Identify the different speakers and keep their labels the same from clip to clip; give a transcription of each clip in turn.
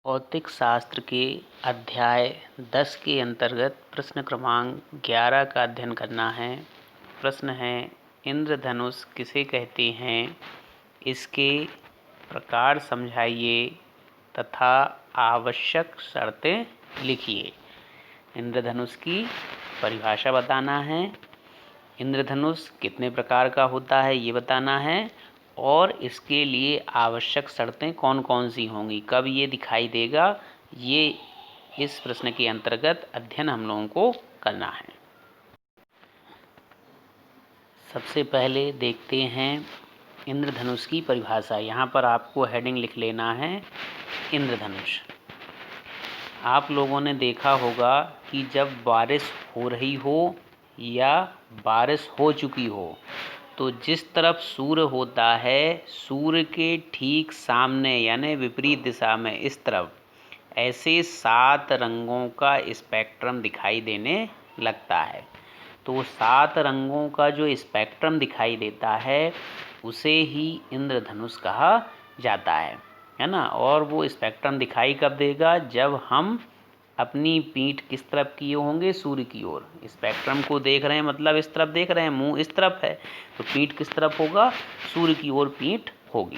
Speaker 1: भौतिक शास्त्र के अध्याय 10 के अंतर्गत प्रश्न क्रमांक 11 का अध्ययन करना है। प्रश्न है, इंद्रधनुष किसे कहते हैं, इसके प्रकार समझाइए तथा आवश्यक शर्तें लिखिए। इंद्रधनुष की परिभाषा बताना है, इंद्रधनुष कितने प्रकार का होता है ये बताना है और इसके लिए आवश्यक शर्तें कौन कौन सी होंगी, कब ये दिखाई देगा, ये इस प्रश्न के अंतर्गत अध्ययन हम लोगों को करना है। सबसे पहले देखते हैं इंद्रधनुष की परिभाषा। यहाँ पर आपको हेडिंग लिख लेना है इंद्रधनुष। आप लोगों ने देखा होगा कि जब बारिश हो रही हो या बारिश हो चुकी हो तो जिस तरफ सूर्य होता है, सूर्य के ठीक सामने यानी विपरीत दिशा में इस तरफ ऐसे 7 रंगों का स्पेक्ट्रम दिखाई देने लगता है। तो 7 रंगों का जो स्पेक्ट्रम दिखाई देता है उसे ही इंद्रधनुष कहा जाता है ना। और वो स्पेक्ट्रम दिखाई कब देगा, जब हम अपनी पीठ किस तरफ किए होंगे, सूर्य की ओर। स्पेक्ट्रम को देख रहे हैं मतलब इस तरफ देख रहे हैं, मुंह इस तरफ है तो पीठ किस तरफ होगा, सूर्य की ओर पीठ होगी।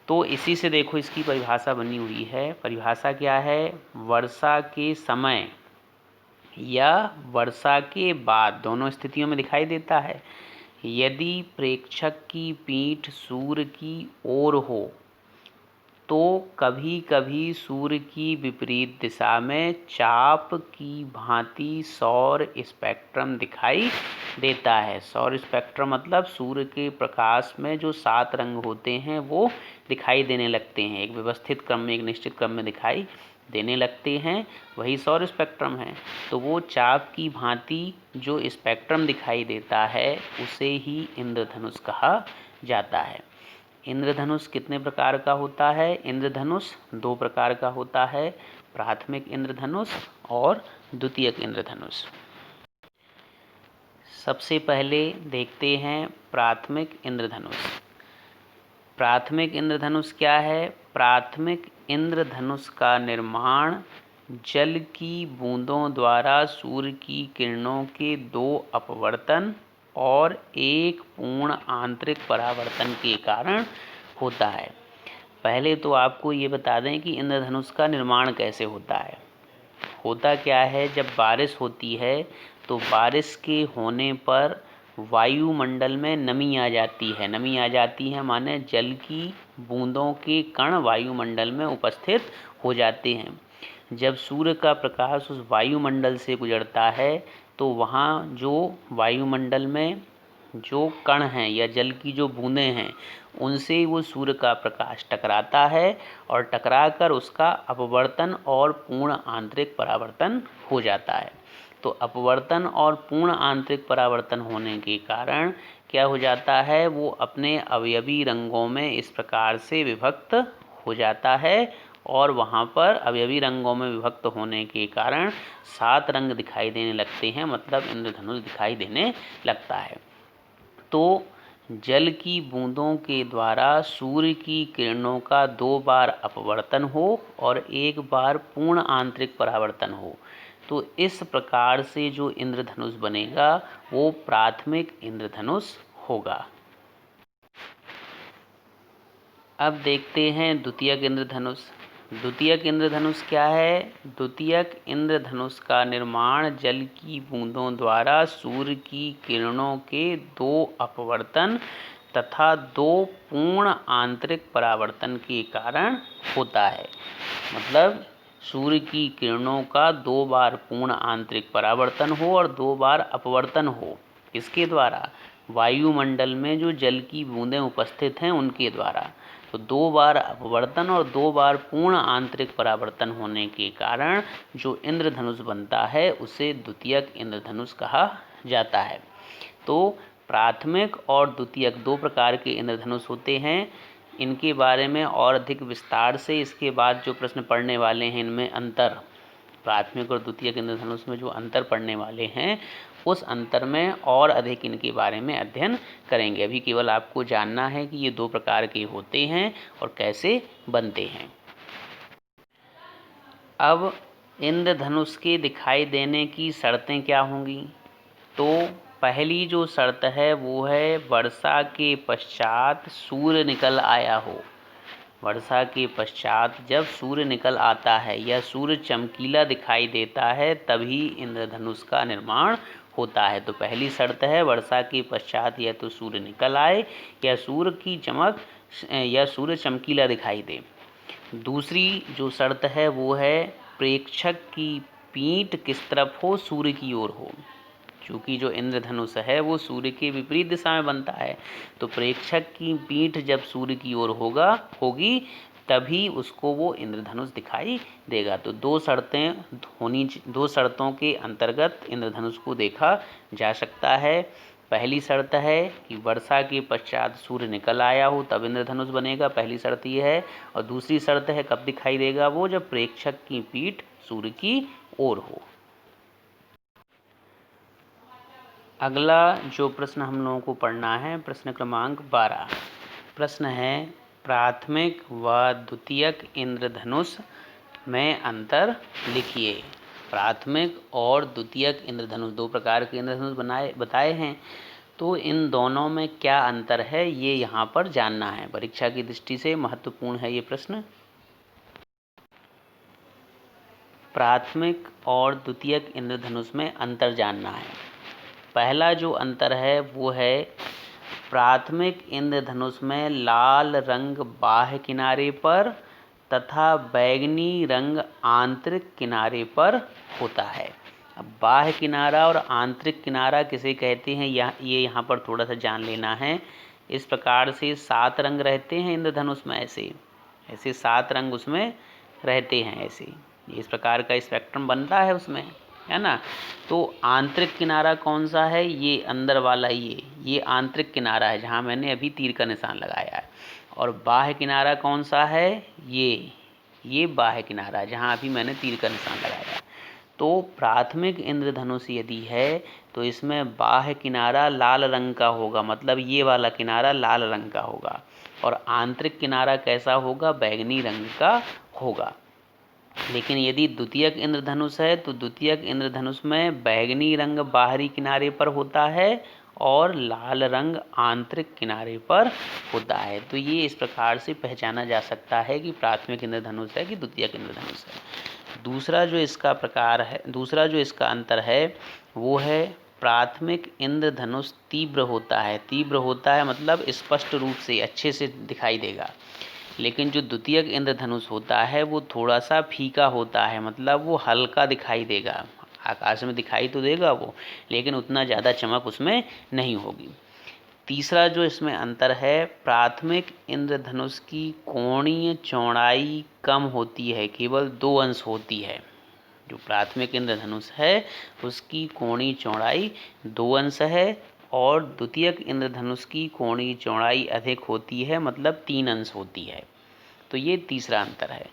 Speaker 1: तो इसी से देखो इसकी परिभाषा बनी हुई है। परिभाषा क्या है, वर्षा के समय या वर्षा के बाद दोनों स्थितियों में दिखाई देता है। यदि प्रेक्षक की पीठ सूर्य की ओर हो तो कभी कभी सूर्य की विपरीत दिशा में चाप की भांति सौर स्पेक्ट्रम दिखाई देता है। सौर स्पेक्ट्रम मतलब सूर्य के प्रकाश में जो 7 रंग होते हैं वो दिखाई देने लगते हैं, एक व्यवस्थित क्रम में, एक निश्चित क्रम में दिखाई देने लगते हैं, वही सौर स्पेक्ट्रम है। तो वो चाप की भांति जो स्पेक्ट्रम दिखाई देता है उसे ही इंद्रधनुष कहा जाता है। इंद्रधनुष कितने प्रकार का होता है, इंद्रधनुष 2 प्रकार का होता है, प्राथमिक इंद्रधनुष और द्वितीयक इंद्रधनुष। सबसे पहले देखते हैं प्राथमिक इंद्रधनुष। प्राथमिक इंद्रधनुष क्या है, प्राथमिक इंद्रधनुष का निर्माण जल की बूंदों द्वारा सूर्य की किरणों के 2 अपवर्तन और एक पूर्ण आंतरिक परावर्तन के कारण होता है। पहले तो आपको ये बता दें कि इंद्रधनुष का निर्माण कैसे होता है। होता क्या है, जब बारिश होती है तो बारिश के होने पर वायुमंडल में नमी आ जाती है। नमी आ जाती है माने जल की बूंदों के कण वायुमंडल में उपस्थित हो जाते हैं। जब सूर्य का प्रकाश उस वायुमंडल से गुजरता है तो वहाँ जो वायुमंडल में जो कण हैं या जल की जो बूंदें हैं उनसे वो सूर्य का प्रकाश टकराता है और टकराकर उसका अपवर्तन और पूर्ण आंतरिक परावर्तन हो जाता है। तो अपवर्तन और पूर्ण आंतरिक परावर्तन होने के कारण क्या हो जाता है, वो अपने अवयवी रंगों में इस प्रकार से विभक्त हो जाता है और वहाँ पर अवयवी रंगों में विभक्त होने के कारण 7 रंग दिखाई देने लगते हैं, मतलब इंद्रधनुष दिखाई देने लगता है। तो जल की बूंदों के द्वारा सूर्य की किरणों का 2 बार अपवर्तन हो और 1 बार पूर्ण आंतरिक परावर्तन हो, तो इस प्रकार से जो इंद्रधनुष बनेगा वो प्राथमिक इंद्रधनुष होगा। अब देखते हैं द्वितीयक इंद्रधनुष। द्वितीयक इंद्रधनुष क्या है, द्वितीयक इंद्रधनुष का निर्माण जल की बूंदों द्वारा सूर्य की किरणों के 2 अपवर्तन तथा 2 पूर्ण आंतरिक परावर्तन के कारण होता है। मतलब सूर्य की किरणों का 2 बार पूर्ण आंतरिक परावर्तन हो और 2 बार अपवर्तन हो। इसके द्वारा वायुमंडल में जो जल की बूंदें उपस्थित हैं उनके द्वारा। तो 2 बार अपवर्तन और 2 बार पूर्ण आंतरिक परावर्तन होने के कारण जो इंद्रधनुष बनता है उसे द्वितीयक इंद्रधनुष कहा जाता है। तो प्राथमिक और द्वितीयक 2 प्रकार के इंद्रधनुष होते हैं। इनके बारे में और अधिक विस्तार से इसके बाद जो प्रश्न पढ़ने वाले हैं इनमें अंतर, प्राथमिक और द्वितीयक इंद्रधनुष में जो अंतर पढ़ने वाले हैं उस अंतर में और अधिक इनके बारे में अध्ययन करेंगे। अभी केवल आपको जानना है कि ये 2 प्रकार के होते हैं और कैसे बनते हैं। अब इंद्रधनुष के दिखाई देने की शर्तें क्या होंगी? तो पहली जो शर्त है वो है वर्षा के पश्चात सूर्य निकल आया हो। वर्षा के पश्चात जब सूर्य निकल आता है या सूर्य चमकीला दिखाई देता है तभी इंद्रधनुष का निर्माण होता है। तो पहली शर्त है वर्षा के पश्चात या तो सूर्य निकल आए या सूर्य की चमक या सूर्य चमकीला दिखाई दे। दूसरी जो शर्त है वो है प्रेक्षक की पीठ किस तरफ हो, सूर्य की ओर हो। चूँकि जो इंद्रधनुष है वो सूर्य के विपरीत दिशा में बनता है, तो प्रेक्षक की पीठ जब सूर्य की ओर होगी तभी उसको वो इंद्रधनुष दिखाई देगा। तो दो शर्तों के अंतर्गत इंद्रधनुष को देखा जा सकता है। पहली शर्त है कि वर्षा के पश्चात सूर्य निकल आया हो तब इंद्रधनुष बनेगा, पहली शर्त ये है। और दूसरी शर्त है कब दिखाई देगा वो, जब प्रेक्षक की पीठ सूर्य की ओर हो। अगला जो प्रश्न हम लोगों को पढ़ना है प्रश्न क्रमांक 12। प्रश्न है प्राथमिक व द्वितीयक इंद्रधनुष में अंतर लिखिए। प्राथमिक और द्वितीयक इंद्रधनुष दो प्रकार के इंद्रधनुष बताए हैं, तो इन दोनों में क्या अंतर है ये यहाँ पर जानना है। परीक्षा की दृष्टि से महत्वपूर्ण है ये प्रश्न। प्राथमिक और द्वितीयक इंद्रधनुष में अंतर जानना है। पहला जो अंतर है वो है प्राथमिक इंद्रधनुष में लाल रंग बाह्य किनारे पर तथा बैंगनी रंग आंतरिक किनारे पर होता है। अब बाह्य किनारा और आंतरिक किनारा किसे कहते हैं ये यहाँ पर थोड़ा सा जान लेना है। इस प्रकार से 7 रंग रहते हैं इंद्रधनुष में, ऐसे 7 रंग उसमें रहते हैं। ऐसे इस प्रकार का स्पेक्ट्रम बनता है उसमें, है ना। तो आंतरिक किनारा कौन सा है, ये अंदर वाला ये आंतरिक किनारा है जहाँ मैंने अभी तीर का निशान लगाया है। और बाह्य किनारा कौन सा है, ये बाह्य किनारा है जहाँ अभी मैंने तीर का निशान लगाया है। तो प्राथमिक इंद्रधनुष यदि है तो इसमें बाह्य किनारा लाल रंग का होगा, मतलब ये वाला किनारा लाल रंग का होगा। और आंतरिक किनारा कैसा होगा, बैंगनी रंग का होगा। लेकिन यदि द्वितीयक इंद्रधनुष है तो द्वितीयक इंद्रधनुष में बैंगनी रंग बाहरी किनारे पर होता है और लाल रंग आंतरिक किनारे पर होता है। तो ये इस प्रकार से पहचाना जा सकता है कि प्राथमिक इंद्रधनुष है कि द्वितीयक इंद्रधनुष है। दूसरा जो इसका अंतर है वो है प्राथमिक इंद्रधनुष तीव्र होता है, मतलब स्पष्ट रूप से अच्छे से दिखाई देगा। लेकिन जो द्वितीयक इंद्रधनुष होता है वो थोड़ा सा फीका होता है, मतलब वो हल्का दिखाई देगा। आकाश में दिखाई तो देगा वो, लेकिन उतना ज़्यादा चमक उसमें नहीं होगी। तीसरा जो इसमें अंतर है, प्राथमिक इंद्रधनुष की कोणीय चौड़ाई कम होती है, केवल 2 अंश होती है। जो प्राथमिक इंद्रधनुष है उसकी कोणीय चौड़ाई 2 अंश है और द्वितीयक इंद्रधनुष की कोणीय चौड़ाई अधिक होती है, मतलब 3 अंश होती है। तो ये तीसरा अंतर है।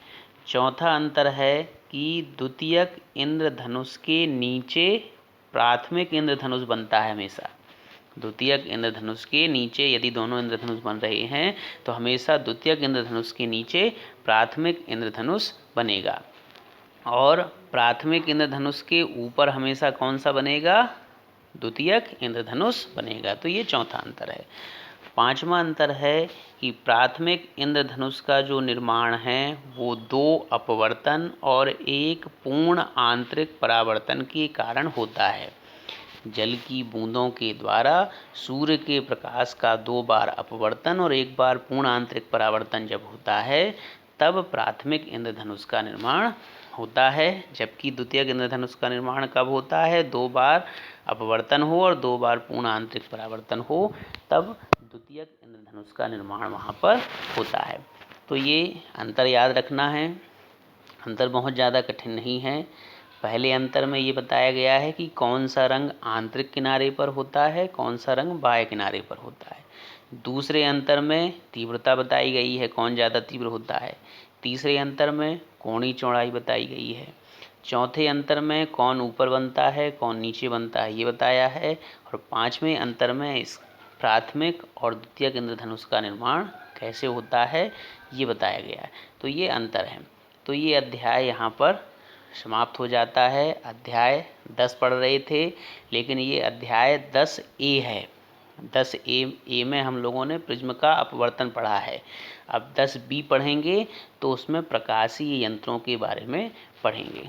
Speaker 1: चौथा अंतर है कि द्वितीयक इंद्रधनुष के नीचे प्राथमिक इंद्रधनुष बनता है हमेशा। द्वितीयक इंद्रधनुष के नीचे यदि दोनों इंद्रधनुष बन रहे हैं तो हमेशा द्वितीयक इंद्रधनुष के नीचे प्राथमिक इंद्रधनुष बनेगा और प्राथमिक इंद्रधनुष के ऊपर हमेशा कौन सा बनेगा, द्वितीयक इंद्रधनुष बनेगा। तो ये चौथा अंतर है। पांचवा अंतर है कि प्राथमिक इंद्रधनुष का जो निर्माण है वो 2 अपवर्तन और 1 पूर्ण आंतरिक परावर्तन के कारण होता है। जल की बूंदों के द्वारा सूर्य के प्रकाश का 2 बार अपवर्तन और 1 बार पूर्ण आंतरिक परावर्तन जब होता है तब प्राथमिक इंद्रधनुष का निर्माण होता है। जबकि द्वितीयक इंद्रधनुष का निर्माण कब होता है, 2 बार अपवर्तन हो और 2 बार पूर्ण आंतरिक परावर्तन हो, तब द्वितीयक इंद्रधनुष का निर्माण वहाँ पर होता है। तो ये अंतर याद रखना है। अंतर बहुत ज़्यादा कठिन नहीं है। पहले अंतर में ये बताया गया है कि कौन सा रंग आंतरिक किनारे पर होता है, कौन सा रंग बाह्य किनारे पर होता है। दूसरे अंतर में तीव्रता बताई गई है, कौन ज़्यादा तीव्र होता है। तीसरे अंतर में कोणीय चौड़ाई बताई गई है। चौथे अंतर में कौन ऊपर बनता है, कौन नीचे बनता है, ये बताया है। और पांचवें अंतर में इस प्राथमिक और द्वितीयक इंद्रधनुष का निर्माण कैसे होता है ये बताया गया है। तो ये अंतर है। तो ये अध्याय यहाँ पर समाप्त हो जाता है। अध्याय 10 पढ़ रहे थे, लेकिन ये अध्याय 10A है। 10A में हम लोगों ने प्रिज्म का अपवर्तन पढ़ा है। अब 10B पढ़ेंगे तो उसमें प्रकाशीय यंत्रों के बारे में पढ़ेंगे।